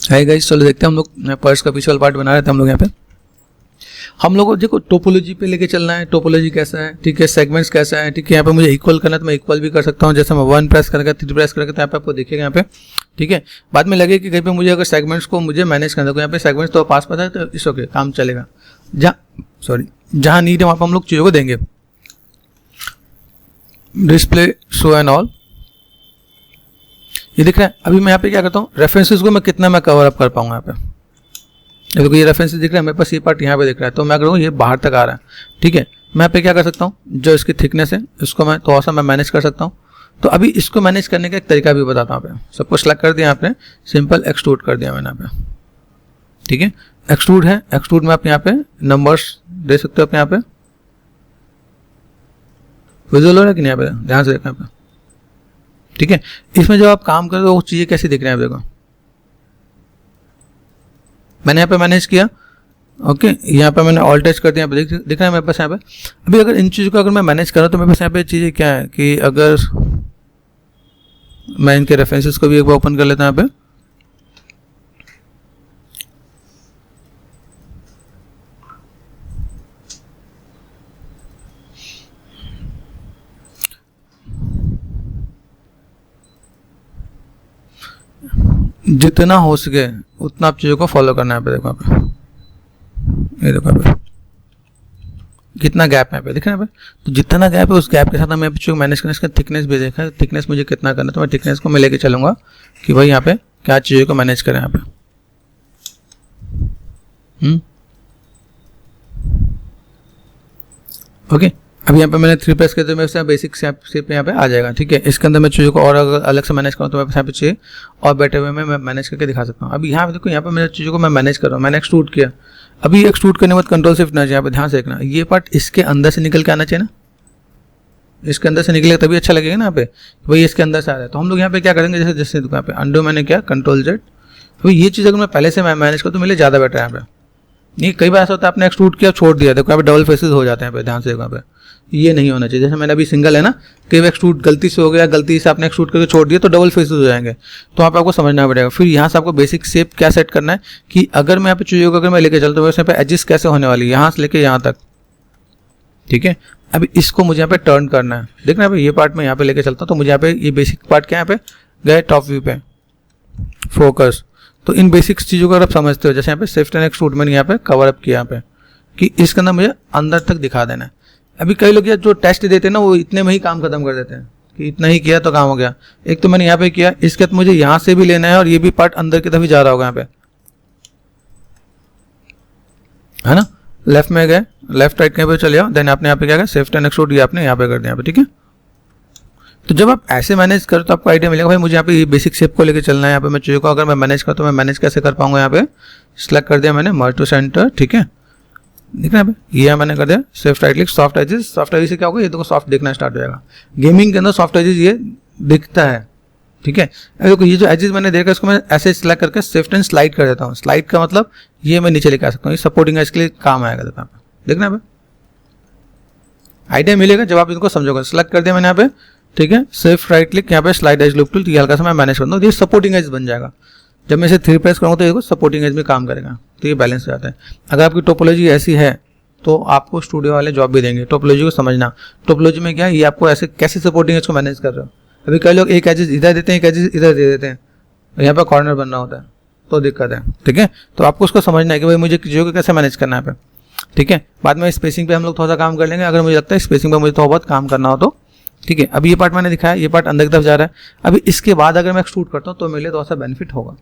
Hi guys, चलो देखते हैं हम लोग पर्स का पिछवाल पार्ट बना रहे थे हम लोग यहाँ पे। हम लोग को देखो टोपोलॉजी पे लेके चलना है। टोपोलॉजी कैसा है, ठीक है, सेगमेंट्स कैसा है, ठीक है। यहाँ पे मुझे इक्वल करना है तो मैं इक्वल भी कर सकता हूँ, जैसे मैं 1 प्रेस करेगा 3 प्रेस करेगा तो यहाँ पे आपको दिखेगा यहाँ पे, ठीक है। बाद में लगे कि कहीं पे मुझे अगर सेगमेंट्स को मुझे मैनेज करना है तो यहाँ पे सेगमेंट्स तो पास पता है तो इस ओके काम चलेगा। जहाँ नीड है वहाँ पर हम लोग चीज़ों को देंगे। डिस्प्ले शो एंड ऑल, ये दिख रहा है। अभी मैं यहाँ पे क्या करता हूँ, रेफरेंसेस को मैं कितना मैं कवर अप कर पाऊंगा यहाँ पे। देखो ये रेफरेंसेस दिख रहा है मेरे पास, ये पार्ट यहाँ पे दिख रहा है, तो मैं करूँ ये बाहर तक आ रहा है, ठीक है। मैं यहाँ पे क्या कर सकता हूँ, जो इसकी थिकनेस है इसको मैं थोड़ा सा मैं मैनेज कर सकता हूँ। तो अभी इसको मैनेज करने का एक तरीका भी बताता हूँ। यहाँ पे सबको सेलेक्ट कर दिया, यहाँ पे सिंपल एक्सट्रूड कर दिया मैंने यहाँ पे, ठीक है। एक्सट्रूड है, एक्सट्रूड में आप यहाँ पे नंबर्स दे सकते हो। आप यहाँ पे विजुअल हो रहा है कि नहीं, यहाँ पे ध्यान से देखना यहाँ पे, ठीक है। इसमें जब आप काम कर रहे हो वो चीज़ें कैसी दिख रही हैं, देखो मैंने यहाँ पे मैनेज किया, ओके। यहाँ पे मैंने ऑल टच कर दिया, यहाँ पे दिख रहा है मेरे पास यहाँ पे। अभी अगर इन चीज़ों को अगर मैं मैनेज करूँ तो मेरे पास यहाँ पे चीज़ें क्या है कि अगर मैं इनके रेफरेंसेस को भी एक बार ओपन कर लेता हूँ यहाँ पे, जितना हो सके उतना आप चीज़ों को फॉलो करना है। पे देखो यहाँ पे, ये देखो यहाँ पे कितना गैप है, यहाँ पे दिख रहा है। तो जितना गैप है उस गैप के साथ हमें चीज़ों को मैनेज करना है। इसका थिकनेस भी देखा है, थिकनेस मुझे कितना करना है, तो मैं थिकनेस को मैं लेके चलूँगा कि भाई यहाँ पे क्या चीज़ों को मैनेज करें यहाँ पे। ओके, अभी यहाँ पे मैंने 3 प्रेस किया तो मेरे से बेसिक शेप यहाँ पे आ जाएगा, ठीक है। इसके अंदर मैं चीज़ों को और अगर अलग से मैनेज करूँ तो मैं यहाँ पे चाहिए और बेटर वे में मैं मैनेज करके दिखा सकता हूँ। अभी यहाँ पे देखो, यहाँ पे मेरे चीज़ों को मैं मैनेज कर रहा हूँ, मैंने एक्सट्रूड किया। अभी एक्सट्रूड करने के बाद कंट्रोल शिफ्ट ना चाहिए, यहाँ पे ध्यान से देखना, ये पार्ट इसके अंदर से निकल के आना चाहिए ना, इसके अंदर से निकलेगा तभी अच्छा लगेगा ना यहाँ पे, भाई इसके अंदर से आ रहा है। तो हम लोग यहाँ पे क्या करेंगे, जैसे यहाँ पे अंडो मैंने क्या कंट्रोल जेड। अभी ये चीज़ अगर मैं पहले से मैं मैनेज करूँ तो मेरे ज़्यादा बेटर है यहाँ पे। नहीं, कई बार ऐसा होता है आपने एक्सट्रूड किया छोड़ दिया, देखो यहाँ पे डबल फेसेस हो जाते हैं, यहाँ पे ध्यान से देखो यहाँ पे, ये नहीं होना चाहिए। जैसे मैंने अभी सिंगल है ना, कई बार एक्सट्रूड गलती से हो गया, गलती से आपने एक्सट्रूड करके छोड़ दिया तो डबल फेसेस हो जाएंगे, तो वहाँ पे आपको समझना पड़ेगा। फिर यहाँ से आपको बेसिक शेप क्या सेट करना है कि अगर मैं यहाँ पे चीज़ों को अगर मैं लेके चलता हूँ यहाँ पे एडजस्ट कैसे होने वाली है, यहाँ से लेके यहाँ तक, ठीक है। अभी इसको मुझे यहाँ पे टर्न करना है, देखना भाई ये पार्ट में यहाँ पे लेके चलता हूँ तो मुझे यहाँ पे ये बेसिक पार्ट क्या यहाँ पे गए टॉप व्यू पे फोकस। तो इन बेसिक चीज़ों को अगर आप समझते हो, जैसे यहाँ पे शिफ्ट एंड एक्सट्रूड मैंने यहाँ पे कवर अप किया यहाँ पे कि इसके अंदर मुझे अंदर तक दिखा देना है। अभी कई लोग जो टेस्ट देते हैं ना वो इतने में ही काम खत्म कर देते हैं कि इतना ही किया तो काम हो गया। एक तो मैंने यहाँ पे किया, इसके बाद मुझे यहाँ से भी लेना है और ये भी पार्ट अंदर की तरफ ही जा रहा होगा यहाँ पे, है ना। लेफ्ट में गए, लेफ्ट राइट कहीं पे चले जाओ, देन आपने यहाँ पे क्या किया, शिफ्ट एंड एक्सट्रूड आपने यहाँ पे कर दिया यहाँ पे, ठीक है। तो जब आप ऐसे मैनेज करो तो आपको आइडिया मिलेगा भाई मुझे यहाँ पे ये बेसिक शेप को लेके चलना है। यहाँ पे मैं चीज़ों को अगर मैं मैनेज करता हूँ तो मैं मैनेज कैसे कर पाऊंगा। यहाँ पे सिलेक्ट कर दिया मैंने मर्ज टू सेंटर, ठीक है, दिख रहा है ये मैंने कर दिया। Shift right click, soft edges, soft edges से क्या होगा, ये देखो सॉफ्ट दिखना स्टार्ट हो जाएगा। गेमिंग के अंदर सॉफ्ट एजेस ये दिखता है, ठीक है। देखो ये जो एजेस मैंने देखा इसको मैं ऐसे सिलेक्ट करके शिफ्ट एंड स्लाइड कर देता हूँ। स्लाइड का मतलब ये मैं नीचे लेके आ सकता हूँ, ये सपोर्टिंग एज के लिए काम आएगा। देखो यहाँ पे देखना है, आइडिया मिलेगा जब आप इनको समझोगे। सिलेक्ट कर दिया मैंने यहाँ पे, ठीक है। शिफ्ट राइट क्लिक, यहाँ पे स्लाइड एज लुक टूल, हल्का सा मैं मैनेज करता हूँ, ये सपोर्टिंग एज बन जाएगा। जब मैं इसे 3 प्रेस करूँगा तो देखो सपोर्टिंग एज में काम करेगा, तो ये बैलेंस हो जाता है। अगर आपकी टोपोलॉजी ऐसी है तो आपको स्टूडियो वाले जॉब भी देंगे। टोपोलॉजी को समझना, टोपोलॉजी में क्या है, ये आपको ऐसे कैसे सपोर्टिंग एज को मैनेज कर रहे हो। अभी कई लोग एक एजेस इधर देते हैं, एक एजेस इधर दे देते हैं, यहाँ पे कॉर्नर बनना होता है तो दिक्कत है, ठीक है। तो आपको उसको समझना है कि भाई मुझे चीज़ों को कैसे मैनेज करना है पे, ठीक है। बाद में स्पेसिंग पे हम लोग थोड़ा सा काम कर लेंगे, अगर मुझे लगता है स्पेसिंग पे मुझे थोड़ा बहुत काम करना हो तो, ठीक है। अभी ये पार्ट मैंने दिखाया, ये पार्ट अंदर की तरफ जा रहा है। अभी इसके बाद अगर मैं एक्सट्रूड करता हूँ तो मेरे लिए थोड़ा सा बेनिफिट होगा।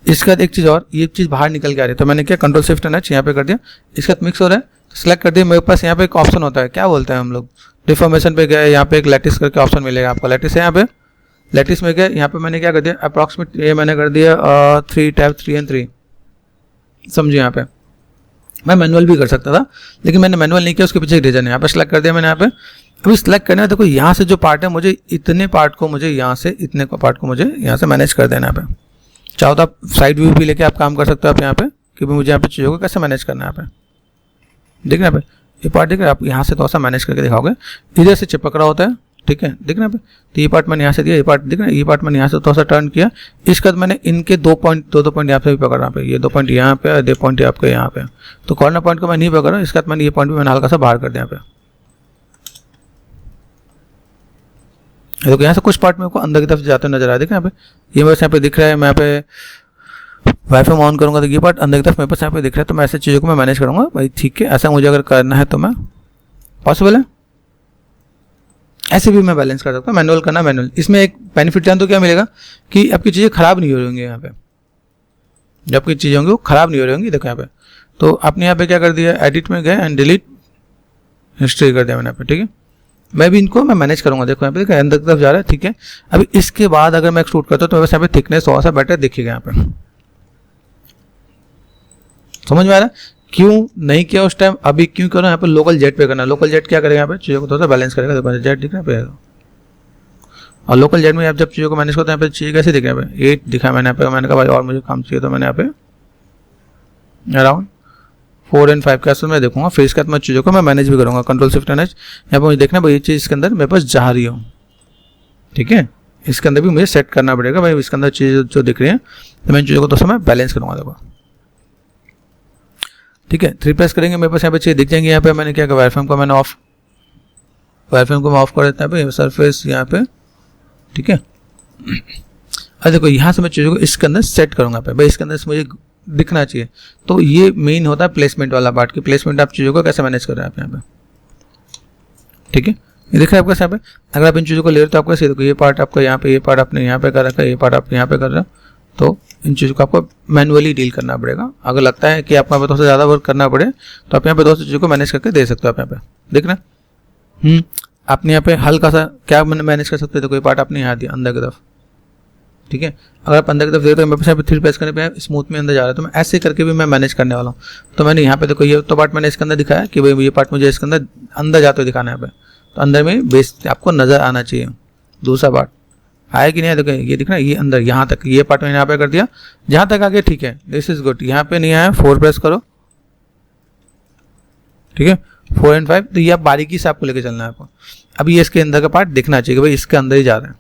इसके बाद एक चीज़ और, ये चीज़ बाहर निकल के आ रही है तो मैंने क्या कंट्रोल शिफ्ट एंड एच यहाँ पे कर दिया। इसके बाद मिक्स हो रहा है तो सिलेक्ट कर दिया। मेरे पास यहाँ पे एक ऑप्शन होता है, क्या बोलते हैं हम लोग, डिफॉर्मेशन पे गए, यहाँ पे एक लैटिस करके ऑप्शन मिलेगा आपको। लैटिस है यहाँ पे, लैटिस में गए, यहाँ पे मैंने क्या कर दिया अप्रॉक्सीमेट, ये मैंने कर दिया 3 टैब 3 and 3, समझिए। यहाँ पे मैं मैनुअल भी कर सकता था लेकिन मैंने मैनुअल नहीं किया, उसके पीछे रीजन है। यहाँ पे सिलेक्ट कर दिया मैंने। यहाँ पे अभी सिलेक्ट करना है, देखो यहाँ से जो पार्ट है मुझे इतने पार्ट को मुझे यहाँ से इतने पार्ट को मुझे यहाँ से मैनेज कर देना है। यहाँ पे चाहो तो आप साइड व्यू भी लेके आप काम कर सकते हो आप यहाँ पे कि मुझे यहाँ पे चीज़ों को कैसे मैनेज करना है। यहाँ पे देख रहे हैं, ये पार्ट देख रहे हैं आप, यहाँ से थोड़ा सा मैनेज करके दिखाओगे। इधर से चिपक रहा होता है ठीक है, दिख रहा है पे। तो ये पार्ट मैंने यहाँ से दिया, ये पार्ट दिख रहा है, ये पार्ट मैंने यहाँ से थोड़ा सा टर्न किया। इसके बाद मैंने इनके दो पॉइंट यहाँ पे भी पकड़ा पे, ये 2 पॉइंट यहाँ पे, 2 पॉइंट आपके यहाँ पे। तो कॉर्नर पॉइंट को मैं नहीं पकड़ा, इसके बाद मैंने ये पॉइंट भी मैंने हल्का सा बाहर कर दिया पे। देखो यहाँ से कुछ पार्ट मेरे को अंदर की तरफ जाते नजर आया, देखिए यहाँ पे, ये बस यहाँ पे दिख रहा है। मैं यहाँ पे वाईफाई ऑन करूँगा तो ये पार्ट अंदर की तरफ मेरे पास यहाँ पे दिख रहा है। तो मैं ऐसे चीज़ों को मैं मैनेज करूँगा भाई, ठीक है। ऐसा मुझे अगर करना है तो मैं पॉसिबल है, ऐसे भी मैं बैलेंस कर सकता हूँ। मैनुअल करना मैनुअल, इसमें एक बेनिफिट जान तो क्या मिलेगा कि आपकी चीज़ें खराब नहीं हो रही होंगी यहाँ पे, जब आपकी चीज़ें होंगी वो खराब नहीं हो रही होंगी। देखो यहाँ पे, तो आपने यहाँ पे क्या कर दिया, एडिट में गए एंड डिलीट हिस्ट्री कर दिया मैंने यहाँ पे, ठीक है। मैं भी इनको मैं मैनेज करूँगा। देखो यहाँ पे, देखो अंदर की तरफ जा रहा है, ठीक है। अभी इसके बाद अगर मैं एक्सट्रूड करता हूँ तो वैसे यहाँ पे थिकनेस थोड़ा सा बेटर दिखेगा यहाँ पे, समझ में आ रहा है। क्यों नहीं किया उस टाइम, अभी क्यों करो, यहाँ पे लोकल जेट पे करना। लोकल जेट क्या करेगा, यहाँ पे चीज़ों को थोड़ा सा बैलेंस करेगा। देखो जेट दिख रहा है पे, और लोकल जेट में आप जब चीज़ों को मैनेज करते हैं यहाँ पे चीज़ें कैसे दिख रहे हैं, 8 दिखा मैंने यहाँ पे। मैंने कहा भाई और मुझे काम चाहिए, तो मैंने यहाँ पे अराउंड 4 और 5 के आसपास मैं देखूंगा। फिर इसके बाद मैं चीज़ों को मैं मैनेज भी करूँगा, कंट्रोल शिफ्ट एन एच। यहाँ पर मुझे देखना भाई ये चीज़ इसके अंदर मेरे पास जा रही हो, ठीक है। इसके अंदर भी मुझे सेट करना पड़ेगा भाई, इसके अंदर चीज़ जो दिख रही है, तो मैं चीज़ों को तो मैं बैलेंस करूँगा। देखो ठीक है, 3 प्रेस करेंगे, मेरे पास यहाँ पे चीज़ दिख जाएंगे। यहाँ पे मैंने क्या किया, वायरफ्रेम को मैंने वायरफ्रेम को मैं ऑफ कर देता है सरफेस यहाँ पे, ठीक है। अब देखो यहाँ से मैं चीज़ों को इसके अंदर सेट करूँगा पे भाई, इसके अंदर मुझे दिखना चाहिए। तो ये मेन होता है प्लेसमेंट वाला पार्ट की, प्लेसमेंट आप चीज़ों को कैसे मैनेज कर रहे हैं आप यहाँ पे, ठीक है। ये दिख रहा है आपका यहाँ पे। अगर आप इन चीज़ों को ले रहे हो तो आपको ऐसे देखो, ये पार्ट आपका यहाँ पे, ये पार्ट आपने यहाँ पे कर रखा है, ये पार्ट आप यहाँ पे कर रहे हो। तो इन चीज़ों को आपको मैनुअली डील करना पड़ेगा। अगर लगता है कि आपको यहाँ पे थोड़ा सा ज़्यादा वर्क करना पड़े तो आप यहाँ पे दोस्तों चीज़ों को मैनेज करके दे सकते हो। आप यहाँ पे देख रहे हैं, आपने यहाँ पे हल्का सा क्या मैनेज कर सकते हो। तो कोई पार्ट आपने यहाँ दिया अंदर की तरफ, ठीक है। अगर आप अंदर की तरफ देखते हो, मेरे पास यहाँ पे 3 प्रेस करने पे स्मूथ में अंदर जा रहा है, तो मैं ऐसे करके भी मैं मैनेज करने वाला हूँ। तो मैंने यहाँ पे देखो ये तो पार्ट मैंने इसके अंदर दिखाया कि भाई ये पार्ट मुझे इसके अंदर जाते हुए दिखाना है यहाँ पे। तो अंदर में बेस आपको नज़र आना चाहिए। दूसरा पार्ट आया कि नहीं, देखो ये दिख रहा है, ये अंदर यहाँ तक, ये पार्ट मैंने यहाँ पे कर दिया, जहाँ तक आगे ठीक है, दिस इज गुड। यहाँ पे नहीं आया, 4 प्रेस करो, ठीक है, 4 और 5। तो ये आप बारीकी से आपको लेके चलना है आपको। अभी ये इसके अंदर का पार्ट दिखना चाहिए कि भाई इसके अंदर ही जा रहा है।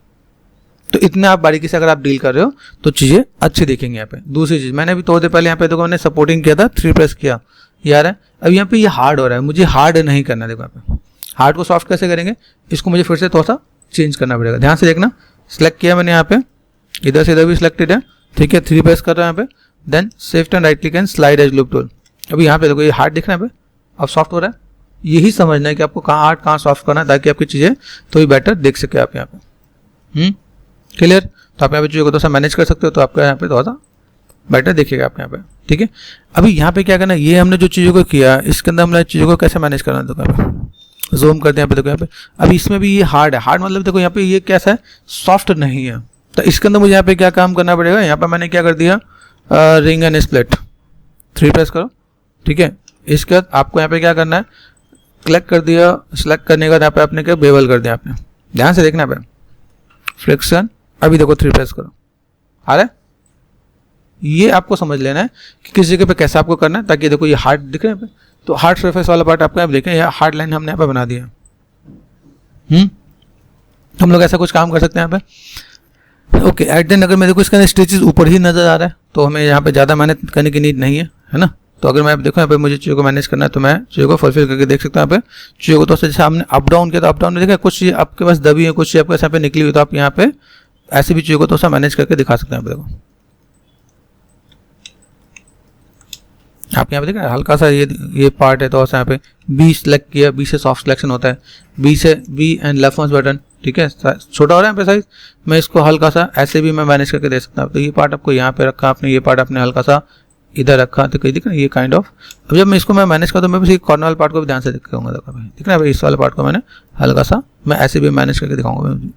तो इतना आप बारीकी से अगर आप डील कर रहे हो तो चीज़ें अच्छी दिखेंगी यहाँ पे। दूसरी चीज़ मैंने अभी थोड़ी देर पहले यहाँ पे देखो मैंने सपोर्टिंग किया था, 3 प्रेस किया, ये आ रहा है। अब यहाँ पे ये हार्ड हो रहा है, मुझे हार्ड नहीं करना। देखो यहाँ पे हार्ड को सॉफ्ट कैसे करेंगे, इसको मुझे फिर से थोड़ा सा चेंज करना पड़ेगा। ध्यान से देखना, सेलेक्ट किया मैंने यहाँ पे, इधर से इधर भी सिलेक्टेड है, ठीक है। 3 प्रेस कर रहा है यहाँ पे, then shift and right click and slide edge loop tool. अभी यहाँ पे देखो ये हार्ड दिख रहा है, अब सॉफ्ट हो रहा है। यही समझना है कि आपको कहाँ हार्ड कहाँ सॉफ्ट करना है, ताकि आपकी चीज़ें थोड़ी बेटर देख सके आप यहाँ पे। क्लियर। तो आप यहाँ पे चीज़ों को थोड़ा सा मैनेज कर सकते हो, तो आपका यहाँ पे थोड़ा सा बेटर दिखेगा आप यहाँ पे, ठीक है। अभी यहाँ पे क्या करना है, ये हमने जो चीज़ों को किया, इसके अंदर हमने चीज़ों को कैसे मैनेज करना है। देखो यहाँ पे जूम करते हैं, यहाँ पे देखो यहाँ पे, अभी इसमें भी ये हार्ड है। हार्ड मतलब देखो यहाँ पे ये कैसा है, सॉफ्ट नहीं है। तो इसके अंदर मुझे यहाँ पे क्या काम करना पड़ेगा, यहाँ पे मैंने क्या कर दिया, रिंग एंड स्प्लिट, 3 प्रेस करो, ठीक है। इसके बाद आपको यहाँ पे क्या करना है, क्लिक कर दिया, सेलेक्ट करने के बाद यहाँ पे आपने क्या बेवल कर दिया। आपने ध्यान से देखना पे फ्रिक्शन, अभी देखो 3 प्रेस करो, आ रहा है। ये आपको समझ लेना है कि किस जगह पे कैसे आपको करना है, ताकि देखो ये हार्ड दिख रहे हैं। तो हार्ड सरफेस वाला पार्ट आपको यहाँ देखें, यह हार्ड लाइन हमने यहाँ पे बना दिया। हम लोग ऐसा कुछ काम कर सकते हैं यहाँ पे। ओके, एट देन अगर मेरे को इसका स्टिचेस ऊपर ही नजर आ रहा है तो हमें यहाँ पे ज़्यादा मेहनत करने की नीड नहीं है ना। तो अगर मैं देखो यहाँ पे मुझे चीज़ों को मैनेज करना है, तो मैं चीज़ों को फुलफिल करके देख सकता हूँ यहाँ पे। चीज़ों को तो जैसे हमने अप डाउन किया, तो अप डाउन में देखा कुछ चीज़ आपके पास दबी है, कुछ चीज़ आपके यहाँ पे निकली हुई, तो आप यहाँ पे ऐसे भी चीज़ों को तो मैनेज करके दिखा सकते हैं। देखो आप यहाँ पे देखा हल्का सा ये पार्ट है, तो यहाँ पे बी सेलेक्ट किया, बी से सॉफ्ट सिलेक्शन होता है, बी से B and left mouse button, ठीक है। छोटा हो रहा है यहाँ पे साइज, मैं इसको हल्का सा ऐसे भी मैं मैनेज करके दे सकता हूँ। तो ये पार्ट आपको यहाँ पे रखा आपने, ये पार्ट आपने हल्का सा इधर रखा, तो कहीं दिख रहा है ये काइंड ऑफ। अब जब मैं इसको मैं मैनेज करता हूँ, मैं बस ये कॉर्नर वाले पार्ट को भी ध्यान से दिखाऊंगा। दिख रहा है इस वाले पार्ट को मैंने हल्का सा मैं ऐसे भी मैनेज करके दिखाऊंगा,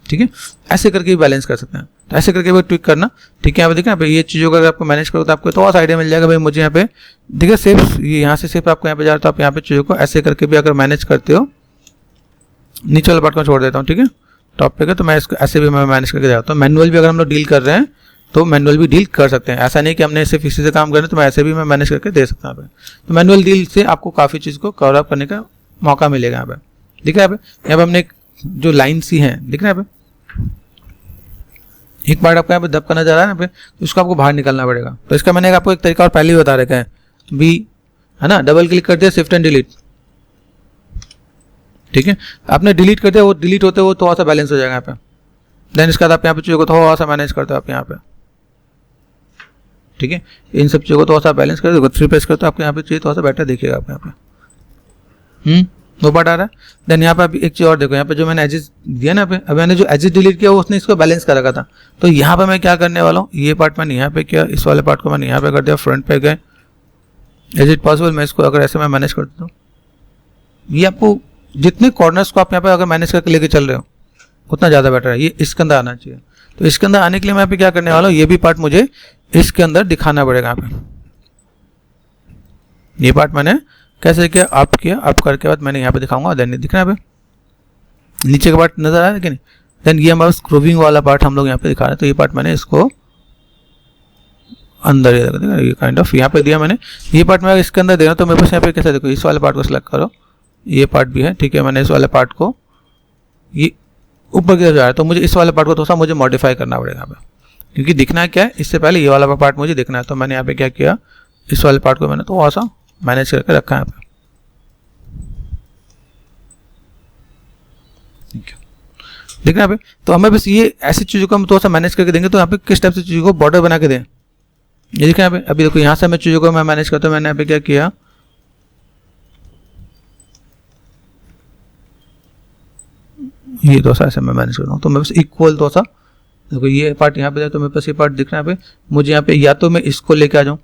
ठीक है। ऐसे करके भी बैलेंस कर सकते हैं, तो ऐसे करके भी ट्विक करना, ठीक है। यहाँ पे देखना भाई ये चीज़ों का अगर आपको मैनेज करो तो आपको थोड़ा सा आइडिया मिल जाएगा। भाई मुझे यहाँ पे देखिए सिर्फ ये यहाँ से सिर्फ आपको यहाँ पे जा रहा है, तो आप यहाँ पे चीज़ों को ऐसे करके भी अगर मैनेज करते हो, नीचे वाला पार्ट को छोड़ देता हूँ, ठीक है। टॉप पे का तो मैं इसको ऐसे भी मैं मैनेज करके जाता हूँ। मैनुअल भी अगर हम लोग डील कर रहे हैं तो मैनुअल भी डील कर सकते हैं। ऐसा नहीं कि हमने सिर्फ इसी से काम करना है, तो मैं ऐसे भी मैं मैनेज करके दे सकता हूँ। तो मैनुअल डील से आपको काफ़ी चीज़ को कवर अप करने का मौका मिलेगा यहाँ पे। ठीक है, यहाँ पे हमने जो लाइन सी है दिख रहा है यहाँ पे, एक पार्ट आपको यहाँ पे दबका नजर आ रहा है ना पे, तो इसको आपको बाहर निकालना पड़ेगा। तो इसका मैंने आपको एक तरीका और पहले ही बता रखा है, बी है ना, डबल क्लिक कर दिया, शिफ्ट एंड डिलीट, ठीक है, आपने डिलीट कर दिया, वो डिलीट होते वो थोड़ा सा बैलेंस हो जाएगा यहाँ पे। देन इसके बाद आप यहाँ पे चीज़ों को थोड़ा सा मैनेज करते हो आप यहाँ पे, ठीक है, इन सब चीज़ों को थोड़ा सा बैलेंस कर दो, 3 प्रेस करते हो आपको यहाँ पे चाहिए थोड़ा सा बेटर दिखेगा आप यहाँ पे। दो पार्ट आ रहा है। देन यहाँ पे अभी एक चीज़ और देखो, यहाँ पे जो मैंने एजेस दिया ना पे, अब मैंने जो एजेस डिलीट किया वो उसने इसको बैलेंस कर रखा था। तो यहाँ पे मैं क्या करने वाला हूँ, ये पार्ट मैंने यहाँ पे किया, इस वाले पार्ट को मैंने यहाँ पे कर दिया, फ्रंट पे गए। इज इट पॉसिबल मैं इसको अगर ऐसे मैं मैनेज कर देता हूँ, ये आपको जितने कॉर्नर्स को आप यहाँ पे अगर मैनेज करके लेके चल रहे हो उतना ज़्यादा बेटर है, ये इसके अंदर आना चाहिए। तो इसके अंदर आने के लिए मैं यहाँ पे क्या करने वाला हूँ, ये भी पार्ट मुझे इसके अंदर दिखाना पड़ेगा। यहाँ पे ये पार्ट मैंने कैसे किया, आप करके बाद मैंने यहाँ पे दिखाऊंगा। देन दिख रहा है यहाँ पे नीचे का पार्ट नजर आ रहा है कि नहीं। देन ये हमारा स्क्रूविंग वाला पार्ट हम लोग यहाँ पे दिखा रहे हैं, तो ये पार्ट मैंने इसको अंदर ये काइंड ऑफ यहाँ पे दिया मैंने, ये पार्ट मैं इसके अंदर दे रहा हूँ। तो मेरे पास यहाँ पे कैसे देखो, इस वाले पार्ट को सिलेक्ट करो, ये पार्ट भी है, ठीक है, मैंने इस वाले पार्ट को ये ऊपर की तरफ जा रहा है, तो मुझे इस वाले पार्ट को थोड़ा सा मुझे मॉडिफाई करना पड़ेगा यहाँ पे, क्योंकि दिखना क्या है, इससे पहले ये वाला पार्ट मुझे दिखना है। तो मैंने यहाँ पे क्या किया, इस वाले पार्ट को मैंने थोड़ा सा मैनेज करके रखा है यहाँ पे, ठीक है यहाँ पे। तो हमें बस ये ऐसी चीज़ों को हम थोड़ा सा मैनेज करके देंगे। तो यहाँ पे किस टाइप से चीज़ों को बॉर्डर बना के दें, ये देखिए यहाँ पे। अभी देखो यहाँ से मैं चीज़ों को मैं मैनेज करता हूँ, मैंने यहाँ पे क्या किया, ये थोड़ा सा ऐसे मैं मैनेज करता हूँ। तो मैं बस इक्वल थोड़ा सा देखो, ये पार्ट यहाँ पे, तो मेरे पास ये पार्ट दिख रहा है यहाँ पे। मुझे यहाँ पे या तो मैं इसको लेके आ जाऊँ,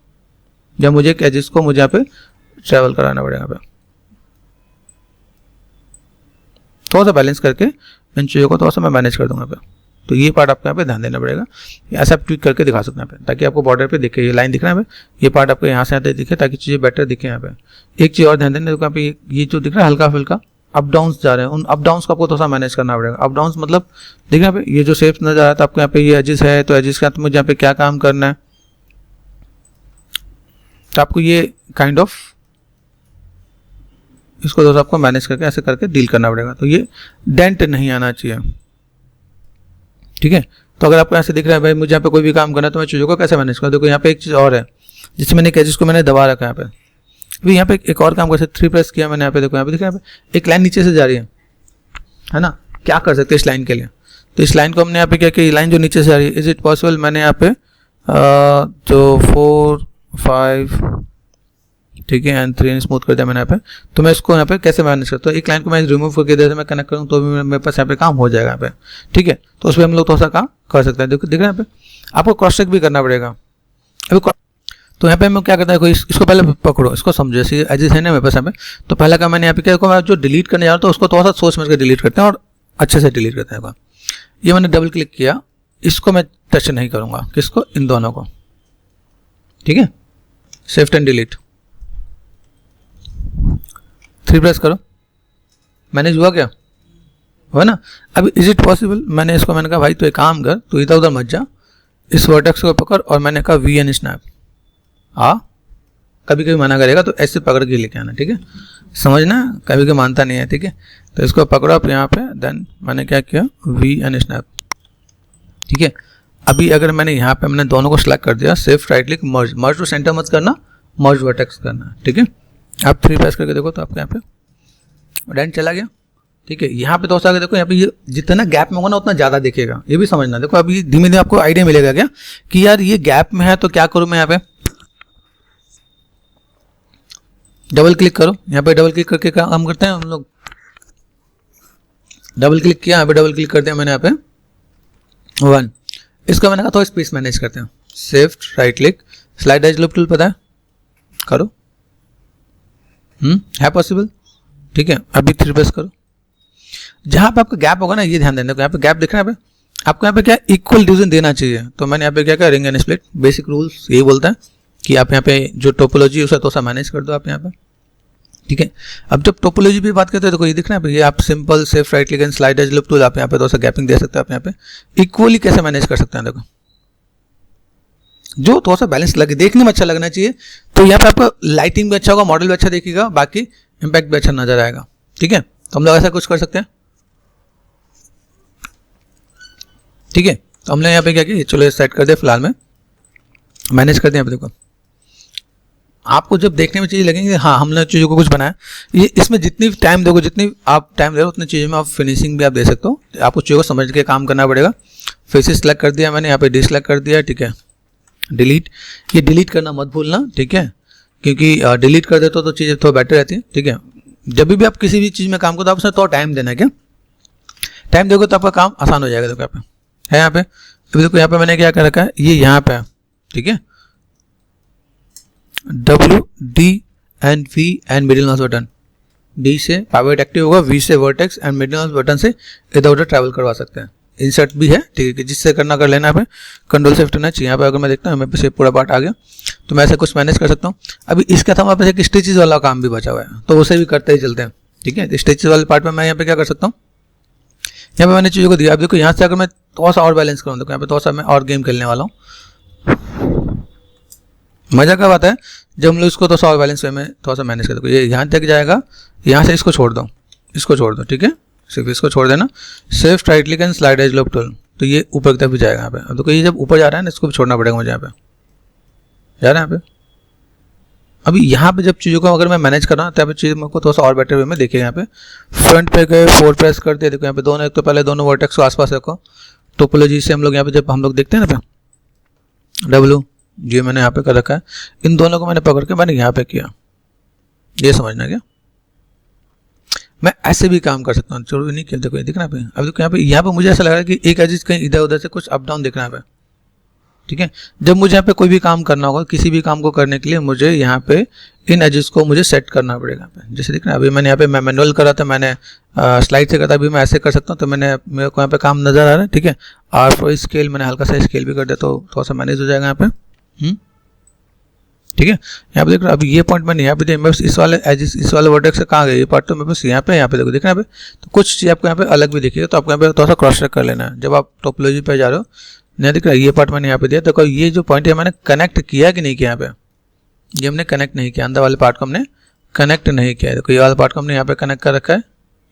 या मुझे एक एजेस को मुझे यहाँ पे ट्रैवल कराना पड़ेगा यहाँ पे, थोड़ा सा बैलेंस करके इन चीज़ों को थोड़ा सा मैं मैनेज कर दूंगा यहाँ पे। तो ये पार्ट आपको यहाँ पे ध्यान देना पड़ेगा, ऐसा आप ट्विक करके दिखा सकते हैं यहाँ पे, ताकि आपको बॉर्डर पे दिखे, ये लाइन दिख रहा है यहाँ पे, ये पार्ट आपको यहाँ से आते दिखे, ताकि चीज़ें बेटर दिखे यहाँ पे। एक चीज़ और ध्यान देना, यहाँ पे ये जो दिख रहा है हल्का फुल्का अप डाउन्स जा रहे हैं, उन अप डाउन्स को आपको थोड़ा सा मैनेज करना पड़ेगा। अप डाउन्स मतलब देखिए यहाँ पे ये जो शेप्स नजर आ रहा था आपको, यहाँ पे ये एजेस है, तो एजेस के साथ मुझे यहाँ पे क्या काम करना है, तो आपको ये काइंड ऑफ इसको थोड़ा सा आपको मैनेज करके ऐसे करके डील करना पड़ेगा। तो ये डेंट नहीं आना चाहिए, ठीक है। तो अगर आपको ऐसे दिख रहा है भाई मुझे यहाँ पे कोई भी काम करना है, तो मैं चीज़ों को कैसे मैनेज करूँ। देखो यहाँ पे एक चीज़ और है, जिससे मैंने एक एजेस को मैंने दबा रखा है यहाँ पे। अभी यहाँ पे एक और काम कर सकते, 3 प्रेस किया मैंने यहाँ पे, देखो यहाँ पे दिख रहा है, एक लाइन नीचे से जा रही है ना, क्या कर सकते हैं इस लाइन के लिए। तो इस लाइन को हमने यहाँ पे क्या किया, लाइन जो नीचे से आ रही है, इज इट पॉसिबल मैंने यहाँ पे जो 4 5 ठीक है एंड 3 स्मूथ कर दिया मैंने यहाँ पे। तो मैं इसको यहाँ पे कैसे मैनेज करता हूँ, एक लाइन को मैं रिमूव करके इधर से मैं कनेक्ट करूँ तो भी मेरे पास यहाँ पे काम हो जाएगा यहाँ पे, ठीक है। तो उस पर हम लोग थोड़ा सा काम कर सकते हैं। देखो दिख रहा है यहाँ पे, आपको क्रॉस चेक भी करना पड़ेगा। अभी तो यहाँ पे हम क्या करते हैं, इसको पहले पकड़ो, इसको समझो, जैसे एजेस है ना मेरे पास यहाँ पे। तो पहला काम मैंने यहाँ पे क्या, मैं जो डिलीट करने जा रहा हूँ तो उसको थोड़ा सा सोच समझ के डिलीट करते हैं और अच्छे से डिलीट करते हैं। ये मैंने डबल क्लिक किया, इसको मैं टच नहीं करूँगा, किसको, इन दोनों को, ठीक है। शिफ्ट एंड डिलीट, 3 प्रेस करो, मैनेज हुआ क्या, हुआ ना। अभी इज इट पॉसिबल मैंने इसको मैंने कहा भाई तो एक काम कर, तो इधर उधर मत जा, इस वर्टेक्स को पकड़ और मैंने कहा वी एन स्नैप, कभी कभी मना करेगा तो ऐसे पकड़ के लेके आना, ठीक है, समझना, कभी कभी मानता नहीं है, ठीक है। तो इसको पकड़ो आप यहाँ पे, देन मैंने क्या किया, वी एन स्नैप, ठीक है। अभी अगर मैंने यहाँ पे मैंने दोनों को सिलेक्ट कर दिया, shift right click, merge to centre मत करना, मर्ज वर्टेक्स करना, ठीक है। आप 3 प्रेस करके देखो तो आपको यहाँ पे डेंट चला गया, ठीक है। यहाँ पे दोस्तों आगे देखो, यहाँ पे ये जितना गैप में होगा ना उतना ज़्यादा दिखेगा, ये भी समझना। देखो अभी धीमे धीमे आपको आइडिया मिलेगा क्या कि यार ये गैप में है, तो क्या करूँ मैं, यहाँ पे डबल क्लिक करो, यहाँ पे डबल क्लिक करके काम करते हैं हम लोग। डबल क्लिक किया, यहाँ पे डबल क्लिक करते हैं मैंने यहाँ पे 1, इसको मैंने कहा थोड़ा स्पेस मैनेज करते हैं, shift right click, slide edge loop tool पता है, करो, है पॉसिबल, ठीक है। अभी 3 प्रेस करो, जहां पे आपका गैप होगा ना, ये ध्यान देना, यहाँ पे गैप दिख रहा है, आपको यहाँ पे क्या इक्वल डिवीजन देना चाहिए। तो मैंने यहाँ पे क्या किया, ring and split, basic rules यही बोलता है कि आप यहाँ पे जो टोपोलॉजी उसे तो सा मैनेज कर दो आप यहाँ पे, ठीक है। अब जब टोपोलॉजी भी बात करते हैं, देखो ये दिख रहा है, ये आप simple shift right click and slide edge loop tool, आप यहाँ पे थोड़ा सा गैपिंग दे सकते हैं, आप यहाँ पे इक्वली कैसे मैनेज कर सकते हैं। देखो जो थोड़ा सा बैलेंस लगे, देखने में अच्छा लगना चाहिए, तो यहाँ पे आपका लाइटिंग भी अच्छा होगा, मॉडल भी अच्छा दिखेगा, बाकी इंपैक्ट भी अच्छा नजर आएगा, ठीक है। तो हम लोग ऐसा कुछ कर सकते हैं, ठीक है। तो हमने यहाँ पे क्या किया, चलो सेट कर दिया, फिलहाल में मैनेज कर दिया। यहाँ पे देखो आपको जब देखने में चीज़ लगेंगे हाँ हमने चीज़ों को कुछ बनाया, ये इसमें जितनी टाइम दोगे, जितनी आप टाइम दे रहे हो उतनी चीज़ों में आप फिनिशिंग भी आप दे सकते हो। आपको चीज़ों को समझ के काम करना पड़ेगा। फेसेस सेलेक्ट कर दिया मैंने, यहाँ पे डिसेलेक्ट कर दिया, ठीक है। डिलीट, ये डिलीट करना मत भूलना, ठीक है, क्योंकि डिलीट कर देते हो तो चीज़ें थोड़ा बेटर रहती है, ठीक है। जब भी आप किसी भी चीज़ में काम करो तो आप उसमें थोड़ा टाइम देना है, क्या टाइम दोगे तो आपका काम आसान हो जाएगा। देखो यहाँ पे है, यहाँ पे अभी देखो यहाँ पे मैंने क्या कर रखा है, ये यहाँ पे है, ठीक है, W D and V and middle mouse button, D से पावर एक्टिव होगा, V से vertex and middle mouse button से इधर उधर ट्रैवल करवा सकते हैं। इंसर्ट भी है, ठीक है, जिससे करना कर लेना पे कंट्रोल शिफ्ट होना चाहिए। यहाँ पे अगर मैं देखता हूँ मेरे पे पूरा पार्ट आ गया तो मैं ऐसे कुछ मैनेज कर सकता हूँ। अभी इसके अलावा हमारे पास एक स्टिचेस वाला काम भी बचा हुआ है तो उसे भी करते ही चलते हैं, ठीक है। स्टिचेस वाले पार्ट में मैं यहाँ पे क्या कर सकता हूँ, यहाँ पे मैंने चीज़ों को दिया। अब देखो यहाँ से अगर मैं थोड़ा सा और बैलेंस करूँ, देखो यहाँ पे थोड़ा सा मैं और गेम खेलने वाला हूँ। मजा कब आता है जब हम लोग इसको थोड़ा सा और बैलेंस वे में थोड़ा सा मैनेज कर दो। ये यहाँ तक जाएगा, यहाँ से इसको छोड़ दो, इसको छोड़ दो, ठीक है, सिर्फ इसको छोड़ देना। Shift right click and slide edge loop tool, तो ये ऊपर की तरफ भी जाएगा यहाँ पे। अब देखो ये जब ऊपर जा रहा है ना, इसको भी छोड़ना पड़ेगा मुझे, यहाँ पे जा रहा है यहाँ पे। अभी यहाँ पे जब चीज़ों को अगर मैं मैनेज कर रहा हूँ तब चीज़ मेरे को थोड़ा सा और बेटर वे में देखिए। यहाँ पे फ्रंट पे गए, 4 प्रेस कर दिया, देखो यहाँ पे दोनों, एक तो पहले दोनों वर्टेक्स को आसपास रखो। टोपोलॉजी से हम लोग यहाँ पे जब हम लोग देखते हैं ना पे W, ये मैंने यहाँ पे कर रखा है, इन दोनों को मैंने पकड़ के मैंने यहाँ पे किया, ये समझना क्या। मैं ऐसे भी काम कर सकता हूँ, जरूरी नहीं किया, देखो दिखना पे। अब देखो यहाँ पे मुझे ऐसा लग रहा है कि एक एजिस कहीं इधर उधर से कुछ अप डाउन दिख रहा है, ठीक है। जब मुझे यहाँ पे कोई भी काम करना होगा, किसी भी काम को करने के लिए मुझे यहाँ पे इन एजिस को मुझे सेट करना पड़ेगा यहाँ पे। जैसे दिख रहा है अभी मैंने यहाँ पे मैं मैनुअल करा था, मैंने स्लाइड से करा था, अभी मैं ऐसे कर सकता हूँ। तो मेरे को यहाँ पे काम नजर आ रहा है, ठीक है। और स्केल मैंने हल्का सा स्केल भी कर दिया तो थोड़ा सा मैनेज हो जाएगा यहाँ पे, ठीक है। यहाँ पे देख रहा अभी ये पॉइंट मैंने यहाँ पे दिया, मैं इस वाले एजिस, इस वाले वर्टेक्स से कहाँ गए, ये पार्ट तो मेरे पास यहाँ पे देखो दिख रहा है। तो कुछ चीज़ आपको यहाँ पे अलग भी दिखेगा, तो आपको यहाँ पे थोड़ा सा क्रॉस चेक कर लेना है जब आप टोपोलॉजी पे जा रहे हो। नहीं दिख रहा है, ये पार्ट मैंने यहाँ पे दिया, तो ये जो पॉइंट है मैंने कनेक्ट किया कि नहीं किया, यहाँ पे ये हमने कनेक्ट नहीं किया, अंदर वाले पार्ट को हमने कनेक्ट नहीं किया। देखो ये वाला पार्ट को हमने यहाँ पे कनेक्ट कर रखा है,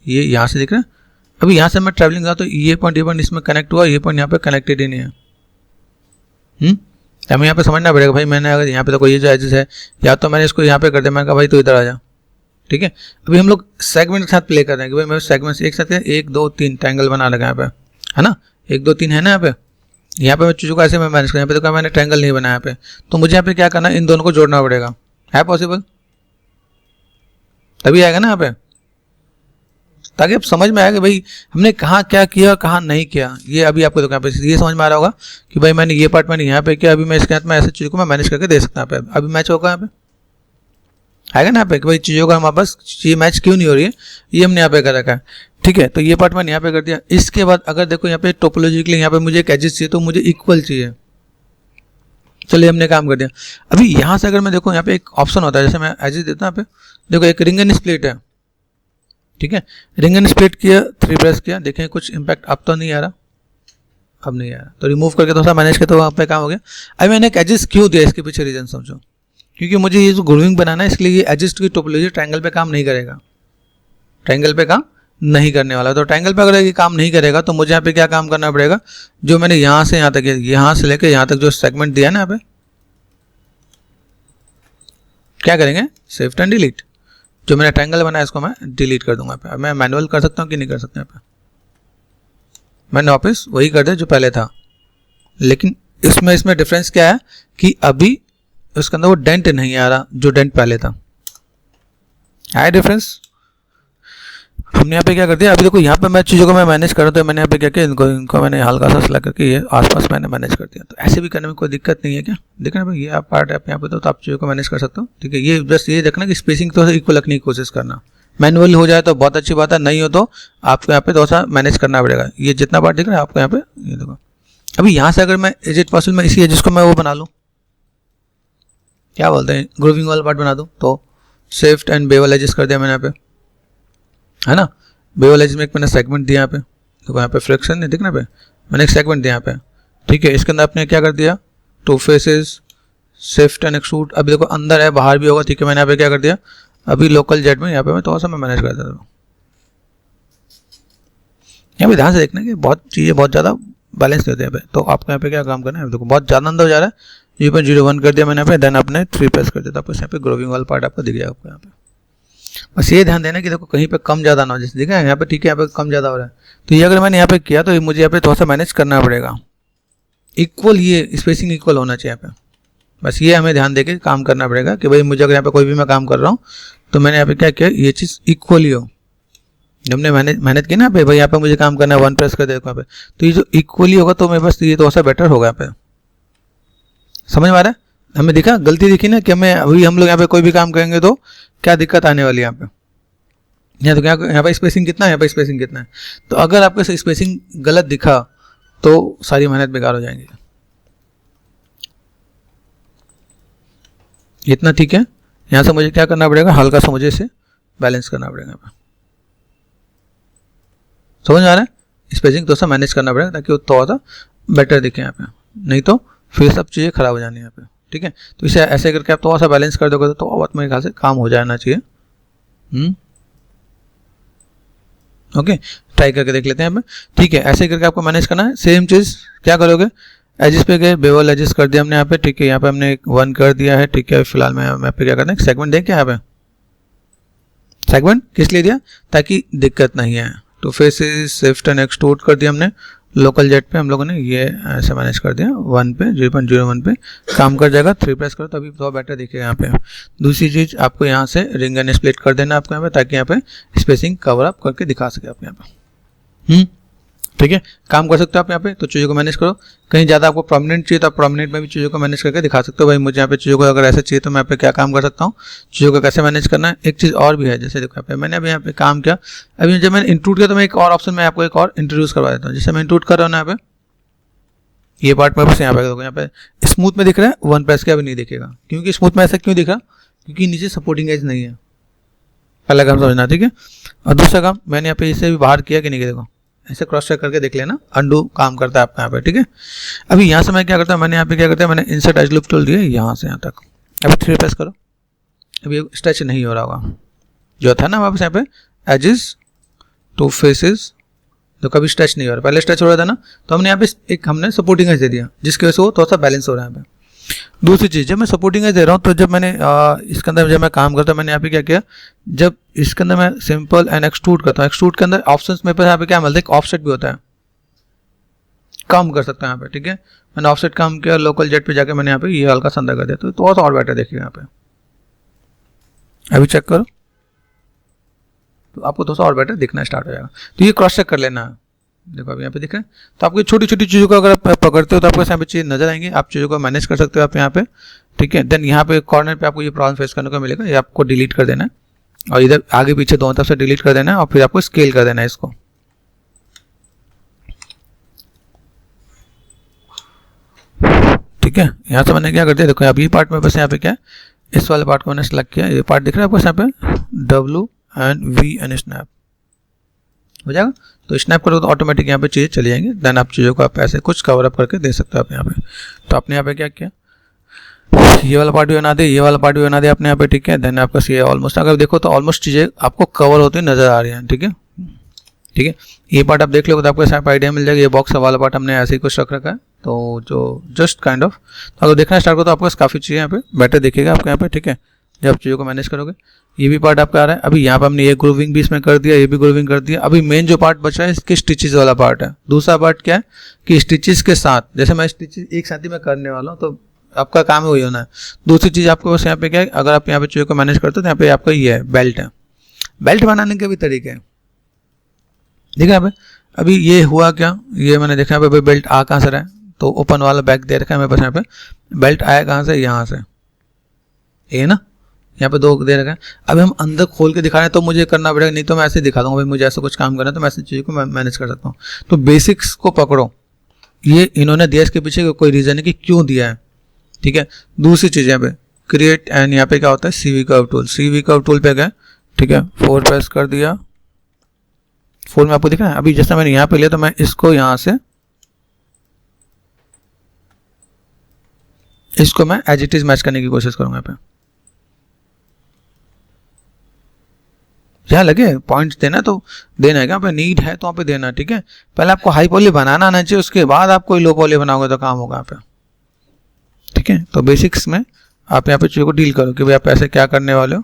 ये यहाँ से दिख रहा है। अभी यहाँ से मैं ट्रैवलिंग करा तो ये पॉइंट इसमें कनेक्ट हुआ, ये पॉइंट यहाँ पे कनेक्टेड ही नहीं है। हमें यहाँ पे समझना पड़ेगा भाई, मैंने अगर यहाँ पे तो कोई ये जो एजेस है, या तो मैंने इसको यहाँ पे कर दिया, मैंने कहा भाई तो इधर आ जा, ठीक है। अभी हम लोग सेगमेंट के साथ प्ले कर रहे हैं कि भाई मैं सेगमेंट एक साथ 1 2 3 ट्रायंगल बना लगा यहाँ पे, है ना, 1 2 3 है ना। यहाँ पे मैं चीज़ों को ऐसे मैं मैनेज करूँ। यहाँ पे देखो मैंने ट्रायंगल नहीं बनाया यहाँ पे, तो मुझे यहाँ पे क्या करना है, इन दोनों को जोड़ना पड़ेगा। है पॉसिबल? तभी आएगा ना यहाँ पे, ताकि अब समझ में आया कि भाई हमने कहाँ क्या किया कहाँ नहीं किया। ये अभी आपको देखो यहाँ पे ये समझ में आ रहा होगा कि भाई मैंने ये पार्ट मैंने यहाँ पे किया, अभी मैं इसके हाथ में ऐसे चीज़ को मैं मैनेज करके दे सकता हूँ। यहाँ पे अभी मैच होगा, यहाँ पे आएगा ना यहाँ पे कि भाई चीज़ों का हमारे पास ये मैच क्यों नहीं हो रही है, ये हमने यहाँ पे कर रखा है, ठीक है। तो ये पार्ट मैंने यहाँ पे कर दिया। इसके बाद अगर देखो यहाँ पे टोपोलॉजी के लिए यहाँ पे मुझे एक एजिस चाहिए, तो मुझे इक्वल चाहिए, चलिए हमने काम कर दिया। अभी यहाँ से अगर मैं देखो यहाँ पे एक ऑप्शन होता है, जैसे मैं एजिस देता हूँ यहाँ पे, देखो एक रिंग एंड स्प्लिट है, ठीक है। रिंग एंड स्प्लिट किया, 3 प्रेस किया, देखें कुछ इंपैक्ट अब तो नहीं आ रहा, अब नहीं आ रहा, तो रिमूव करके थोड़ा सा मैनेज किया तो वहाँ पे काम हो गया। अभी मैंने एक एजिस क्यों दिया, इसके पीछे रीजन समझो, क्योंकि मुझे ये जो ग्रूविंग बनाना है, इसलिए ये एजिस की टोपोलॉजी ट्रायंगल पे काम नहीं करेगा, ट्रायंगल पे काम नहीं करने वाला। तो ट्रायंगल पे अगर ये काम नहीं करेगा तो मुझे यहाँ पे क्या काम करना पड़ेगा, जो मैंने यहाँ से यहाँ तक, यहाँ से लेकर यहाँ तक जो सेगमेंट दिया ना, यहाँ पे क्या करेंगे, शिफ्ट एंड डिलीट। जो मैंने ट्रायंगल बनाया इसको मैं डिलीट कर दूंगा। पे मैं मैनुअल कर सकता हूँ कि नहीं कर सकता, यहाँ पे मैंने वापस वही कर दिया जो पहले था, लेकिन इसमें डिफरेंस क्या है कि अभी उसके अंदर वो डेंट नहीं आ रहा जो डेंट पहले था। आया डिफरेंस? हमने यहाँ पे क्या कर दिया, अभी देखो यहाँ पे मैं चीज़ों को मैं मैनेज कर रहा हूँ, तो मैंने यहाँ पे क्या किया, इनको मैंने हल्का सा सिलेक्ट करके ये आसपास मैंने मैनेज कर दिया। तो ऐसे भी करने में कोई दिक्कत नहीं है क्या, देखना भाई ये आप पार्ट है यहाँ पे, तो आप चीज़ों को मैनेज कर सकते हो, ठीक है। ये बस ये देखना कि स्पेसिंग तो इक्वल रखने की कोशिश करना। मैनुअल हो जाए तो बहुत अच्छी बात है, नहीं हो तो आपको यहाँ पे थोड़ा सा मैनेज करना पड़ेगा। ये जितना पार्ट दिख रहा है आपको यहाँ पे, ये देखो अभी यहाँ से अगर मैं इज इट पॉसिबल मैं इसी एजिस को मैं वो बना लूँ, क्या बोलते हैं, ग्रूविंग वाला पार्ट बना दूँ, तो शिफ्ट एंड बेवल एजिस कर दिया मैंने यहाँ पे, है ना। बेवल एजिस में एक मैंने सेगमेंट दिया यहाँ पे, देखो यहाँ पे फ्रिक्शन नहीं दिखना पे, मैंने एक सेगमेंट दिया यहाँ पे, ठीक है। इसके अंदर आपने क्या कर दिया, 2 फेसेस, शिफ्ट एंड एक्सट्रूड। अभी देखो अंदर है बाहर भी होगा, ठीक है। मैंने यहाँ पे क्या कर दिया, अभी लोकल जेट में यहाँ पे मैं थोड़ा सा मैं मैनेज कर देता हूँ। यहाँ पे ध्यान से देखना कि बहुत चीज़ें बहुत ज़्यादा बैलेंस नहीं होते यहाँ पे। तो आपको यहाँ पे क्या काम करना है, देखो बहुत ज़्यादा अंदर हो जा रहा है, 0.01 कर दिया मैंने यहाँ पे, देन आपने 3 प्रेस कर दिया, तो आपको यहाँ पे ग्रोविंग वाला पार्ट आपको दिख जाएगा आपको यहाँ पे। बस ये ध्यान देना कि देखो कहीं पे कम ज़्यादा ना हो, जैसे देखा यहाँ पे ठीक है, यहाँ पे कम ज़्यादा हो रहा है, तो ये अगर मैंने यहाँ पे किया तो मुझे यहाँ पे थोड़ा सा मैनेज करना पड़ेगा, इक्वल ये स्पेसिंग इक्वल होना चाहिए यहाँ पे। बस ये हमें ध्यान देके काम करना पड़ेगा कि भाई मुझे अगर यहाँ पे कोई भी मैं काम कर रहा हूँ तो मैंने यहाँ पे क्या किया, ये चीज़ इक्वली हो। जब हमने मेहनत की ना भाई यहाँ पे मुझे काम करना है, 1 प्रेस कर देखो यहाँ पे, तो ये जो इक्वली होगा तो मेरे पास ये थोड़ा सा बेटर होगा यहाँ पे। समझ में आ रहा है, हमें दिखा गलती दिखी ना कि हमें अभी हम लोग यहाँ पे कोई भी काम करेंगे तो क्या दिक्कत आने वाली है यहाँ पे। यहाँ तो यहाँ पे स्पेसिंग कितना है, यहाँ पे स्पेसिंग कितना है, तो अगर आपको स्पेसिंग गलत दिखा तो सारी मेहनत बेकार हो जाएंगी। इतना ठीक है, यहाँ से मुझे क्या करना पड़ेगा, हल्का सा मुझे इसे बैलेंस करना पड़ेगा यहाँ पे। समझ आ रहा है, स्पेसिंग थोड़ा सा मैनेज करना पड़ेगा ताकि वो थोड़ा सा बेटर दिखे यहाँ पे, नहीं तो फिर सब चीज़ें खराब हो जानी है यहाँ पे। ठीक है, तो इसे ऐसे करके आप थोड़ा सा बैलेंस कर दोगे तो बहुत मेरे ख्याल से काम हो जाना चाहिए। ओके, ट्राई करके देख लेते हैं यहाँ पे। ठीक है, ऐसे करके आपको मैनेज करना है। सेम चीज़ क्या करोगे, एजिस पे गए, बेवल एजिस कर दिया हमने यहाँ पे। ठीक है, यहाँ पे हमने 1 कर दिया है। ठीक है, फिलहाल मैं यहाँ पे क्या करते हैं, सेगमेंट दें क्या यहाँ पे, सेगमेंट किस लिए दिया, ताकि दिक्कत नहीं है। तो फेसेस शिफ्ट एंड एक्सट्रूड कर दिया हमने, लोकल जेट पे हम लोगों ने ये ऐसे मैनेज कर दिया, 1 पे 0.01 पे काम कर जाएगा। 3 प्रेस करो तभी थोड़ा बेटर दिखेगा यहाँ पे। दूसरी चीज़ आपको यहाँ से रिंग एंड स्प्लिट कर देना आपको यहाँ पे, ताकि यहाँ पे स्पेसिंग कवर अप करके दिखा सके आप यहाँ पे। ठीक है, काम कर सकते हो आप यहाँ पे। तो चीज़ों को मैनेज करो, कहीं ज़्यादा आपको प्रोमिनेंट चाहिए तो आप प्रोमिनेंट में भी चीज़ों को मैनेज करके दिखा सकते हो। भाई मुझे यहाँ पे चीज़ों को अगर ऐसे चाहिए तो मैं यहाँ पे क्या काम कर सकता हूँ, चीज़ों को कैसे मैनेज करना है। एक चीज़ और भी है, जैसे देखो यहाँ पे मैंने अभी यहाँ पे काम किया, अभी जब मैंने इंक्लूड किया तो मैं एक और ऑप्शन में आपको एक और इंट्रोड्यूस करवा देता हूँ। जैसे मैं इंक्लूड कर रहा हूँ ना यहाँ पे, ये पार्ट मेरे पास यहाँ पे देखो, यहाँ पे स्मूथ में दिख रहा है, 1 प्रेस के अभी नहीं दिखेगा। क्योंकि स्मूथ में ऐसा क्यों दिखा, क्योंकि नीचे सपोर्टिंग एज नहीं है। पहला काम समझना, ठीक है। और दूसरा काम मैंने यहाँ पे इसे भी बाहर किया कि नहीं, देखो ऐसे क्रॉस चेक करके देख लेना, अंडू काम करता है आपका यहाँ पे। ठीक है, अभी यहाँ से मैं क्या करता हूँ, मैंने यहाँ पे क्या करता है, मैंने इंसर्ट एज लूप टूल दिया यहाँ से यहाँ तक। अभी 3 प्रेस करो, अभी स्ट्रेच नहीं हो रहा होगा, जो था ना वापस यहाँ पे एजेस टू फेसेस, तो कभी स्ट्रेच नहीं हो रहा। पहले स्ट्रेच हो रहा था ना, तो हमने यहाँ पे एक हमने सपोर्टिंग एज दे दिया, जिसकी वजह से वो थोड़ा सा बैलेंस हो रहा है यहाँ पे। दूसरी चीज़, जब मैं सपोर्टिंग एज दे रहा हूँ तो जब मैंने इसके अंदर जब मैं काम करता हूँ, मैंने यहाँ पे क्या किया, जब इसके अंदर मैं सिंपल एंड एक्सट्रूड करता हूँ, एक्सट्रूड के अंदर ऑप्शंस मेरे पास यहाँ पे क्या मिलता है, एक ऑफसेट भी होता है, काम कर सकता है यहाँ पे। ठीक है, मैंने ऑफसेट काम किया, लोकल जेट पे जाके मैंने यहाँ पे ये हल्का सा अंदर कर दिया, तो थोड़ा सा और बेटर देखिए यहाँ पे। अभी चेक करो तो आपको थोड़ा सा और बेटर दिखना स्टार्ट हो जाएगा। तो ये क्रॉस चेक कर लेना है, देखो अभी यहाँ पे दिख रहा है। तो आपको छोटी छोटी चीज़ों को अगर आप पकड़ते हो तो आपको यहाँ पे चीज़ नजर आएंगी, आप चीज़ों को मैनेज कर सकते हो आप यहाँ पे। ठीक है, देन यहाँ पे कॉर्नर पे आपको ये प्रॉब्लम फेस करने को मिलेगा, ये आपको डिलीट कर देना है और इधर आगे पीछे दोनों तरफ से डिलीट कर देना है और फिर आपको स्केल कर देना है इसको। ठीक है, यहाँ से मैंने क्या कर दिया, देखो अब ये पार्ट में बस यहाँ पे क्या है, इस वाले पार्ट को मैंने सेलेक्ट किया, ये पार्ट दिख रहा है आपको यहाँ पे, W and V and snap हो जाएगा। तो स्नैप करो तो ऑटोमेटिक यहाँ पे चीज़ें चली जाएंगी, देन आप चीज़ों को आप ऐसे कुछ कवर अप करके दे सकते हो आप यहाँ पे। तो आपने यहाँ पे क्या किया, ये वाला पार्ट भी बना दे, ये वाला पार्ट भी बना दे आपने यहाँ पे। ठीक है, देन आपका ये ऑलमोस्ट अगर देखो तो ऑलमोस्ट चीज़ें आपको कवर होती नजर आ रही हैं। ठीक है, ठीक है, ये पार्ट आप देख लो तो आपको साफ आइडिया मिल जाएगा। ये बॉक्स वाला पार्ट हमने ऐसे ही कुछ रख रखा है, तो जो जस्ट काइंड ऑफ, तो अगर देखना स्टार्ट करो तो आपको काफ़ी चीज़ें यहाँ पे बेटर दिखेगा आपको यहाँ पे। ठीक है, जब आप चीज़ों को मैनेज करोगे, ये भी पार्ट आपका आ रहा है। अभी यहाँ पे हमने ये ग्रूविंग भी इसमें कर दिया, ये भी ग्रूविंग कर दिया। अभी मेन जो पार्ट बचा है इसके स्टिचेस वाला पार्ट है। दूसरा पार्ट क्या है कि स्टिचेस के साथ, जैसे मैं स्टिचेस एक साथ ही मैं करने वाला हूँ, तो आपका काम वही होना है। दूसरी चीज़ आपको बस यहाँ पे क्या है, अगर आप यहाँ पे चीज़ों को मैनेज करते हो तो यहाँ पे आपका ये है बेल्ट है। बेल्ट बनाने के भी तरीके हैं, देखा यहाँ पे। अभी ये हुआ क्या, ये मैंने देखा यहाँ पे बेल्ट आ कहाँ से रहा है, तो ओपन वाला बैक दे रखा है मेरे पास। यहाँ पे बेल्ट आया कहाँ से, यहाँ से, ये ना, यहाँ पे 2 दे रखा है। अभी हम अंदर खोल के दिखा रहे हैं तो मुझे करना पड़ेगा, नहीं तो मैं ऐसे दिखा दूंगा। भाई मुझे ऐसा कुछ काम करना है तो मैं ऐसी चीज़ को मैनेज कर सकता हूँ। तो बेसिक्स को पकड़ो, ये इन्होंने दिया, इसके पीछे कोई रीज़न है कि क्यों दिया है। ठीक है, दूसरी चीज़ यहाँ पे क्रिएट एंड यहाँ पे क्या होता है, CV curve tool. CV curve tool पे गए, ठीक है, 4 प्रेस कर दिया। 4 में आपको दिख रहा है। अभी जैसा मैंने यहाँ पे लिया तो मैं इसको यहाँ से, इसको मैं एज इट इज मैच करने की कोशिश करूंगा। यहाँ जहाँ लगे पॉइंट्स देना तो देना है, क्या पे नीड है तो वहाँ पे देना, ठीक है। पहले आपको हाई पॉली बनाना आना चाहिए, उसके बाद आप कोई लो पॉली बनाओगे तो काम होगा यहाँ पे, ठीक है। तो बेसिक्स में आप यहाँ पे चीज़ों को डील करो कि भाई आप ऐसे क्या करने वाले हो,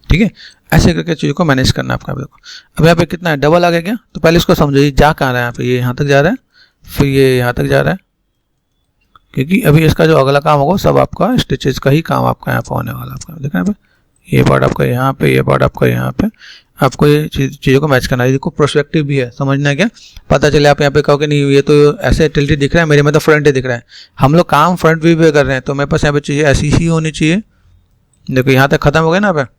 ठीक है। ऐसे करके चीज़ों को मैनेज करना है आपका। देखो अब यहाँ पे कितना है, डबल आ गया क्या, तो पहले इसको समझो ये जा कहाँ रहा है, यहाँ पे ये यहाँ तक जा रहा है, फिर ये यहाँ तक जा रहा है, क्योंकि अभी इसका जो अगला काम होगा सब आपका स्टिचेस का ही काम आपका यहाँ पे होने वाला है। आपका देखना यहाँ पे ये पार्ट आपका यहाँ पे, ये पार्ट आपका यहाँ पे, आपको ये चीज़ों को मैच करना है। देखो प्रोस्पेक्टिव भी है, समझना है क्या, पता चले आप यहाँ पे कहो कि नहीं ये तो ऐसे टिल्टेड दिख रहा है, मेरे में तो फ्रंट ही दिख रहा है। हम लोग काम फ्रंट व्यू पे कर रहे हैं, तो मेरे पास यहाँ पे चीज़ें ऐसी ही होनी चाहिए। देखो यहाँ तक खत्म हो गया ना, यहाँ पे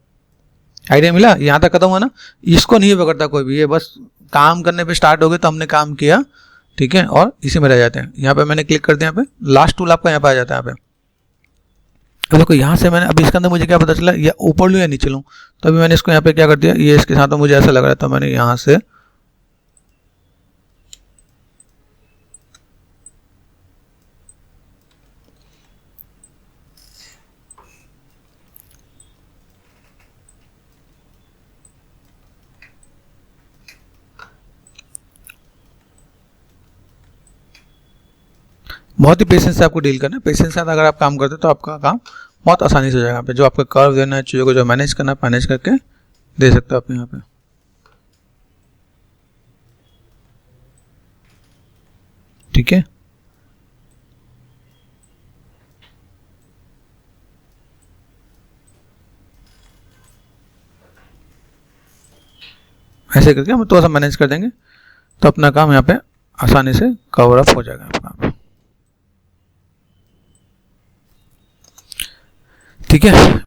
आइडिया मिला, यहाँ तक खत्म हुआ ना, इसको नहीं पकड़ता कोई भी, ये बस काम करने पे स्टार्ट हो गए तो हमने काम किया, ठीक है, और इसी में रह जाते हैं। यहाँ पे मैंने क्लिक कर दिया, यहाँ पे लास्ट टूल आपका यहाँ पे आ जाता है। यहाँ पे अब देखो यहाँ से मैंने, अभी इसके अंदर मुझे क्या पता चला, या ऊपर लूँ या नीचे लूँ, तो अभी मैंने इसको यहाँ पे क्या कर दिया, ये इसके साथ में मुझे ऐसा लग रहा है, तो मैंने यहाँ से बहुत ही पेशेंस से आपको डील करना है। पेशेंस के साथ अगर आप काम करते हैं तो आपका काम बहुत आसानी से हो जाएगा। यहाँ पे जो आपको कर्व देना है, चीज़ों को जो मैनेज करना है, मैनेज करके दे सकते हो आप यहाँ पे, ठीक है। ऐसे करके हम थोड़ा सा मैनेज कर देंगे तो अपना काम यहाँ पे आसानी से कवर अप हो जाएगा आपका, ठीक है।